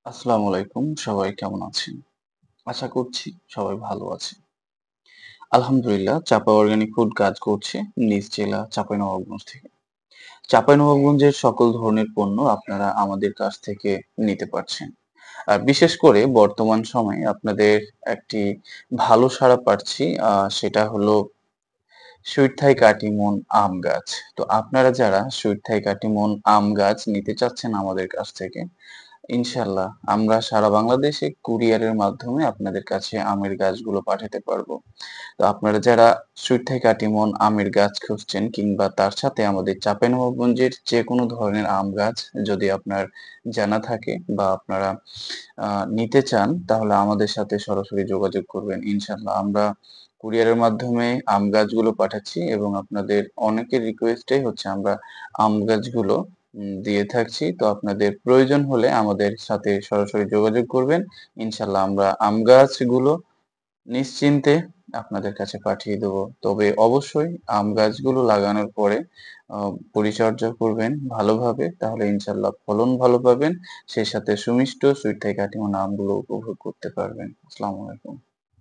আসসালামু আলাইকুম। সবাই কেমন আছেন? আশা করছি সবাই ভালো আছে। আলহামদুলিল্লাহ চাপা অর্গানিক ফুড কাজ করছে নিজ জেলা চাঁপাইনবাবগঞ্জ থেকে। চাঁপাইনবাবগঞ্জের সকল ধরনের পণ্য আপনারা আমাদের কাছ থেকে নিতে পারছেন। আর বিশেষ করে বর্তমান সময়ে আপনাদের একটি ভালো সাড়া পাচ্ছি সেটা হলো সুইট থাই কাটিমন আম গাছ। তো আপনারা যারা সুইট থাই কাটিমন আম গাছ নিতে চাচ্ছেন আমাদের কাছ থেকে ইনশাল্লাহ আমরা সারা বাংলাদেশে কুরিয়ারের মাধ্যমে আপনাদের কাছে আমের গাছগুলো পাঠাতে পারবো। তো আপনারা যারা সুইট থাই কাটিমন আমের গাছ খুঁজছেন কিংবা তার সাথে আমাদের চাঁপাইনবাবগঞ্জের যেকোনো ধরনের আম গাছ যদি আপনার জানা থাকে বা আপনারা নিতে চান তাহলে আমাদের সাথে সরাসরি যোগাযোগ করবেন। ইনশাল্লাহ আমরা কুরিয়ারের মাধ্যমে আম গাছগুলো পাঠাচ্ছি এবং আপনাদের অনেকের রিকোয়েস্টেই হচ্ছে আমরা আম গাছগুলো দিয়ে থাকছি। তো আপনাদের প্রয়োজন হলে আমাদের সাথে সরাসরি যোগাযোগ করবেন। ইনশাল্লাহ আমরা আম গাছগুলো নিশ্চিন্তে আপনাদের কাছে পাঠিয়ে দেবো। তবে অবশ্যই আম গাছগুলো লাগানোর পরে পরিচর্যা করবেন ভালোভাবে তাহলে ইনশাল্লাহ ফলন ভালো পাবেন। সেই সাথে সুমিষ্ট সুইট থাই কাটিমন আমগুলো উপভোগ করতে পারবেন। আসসালামু আলাইকুম।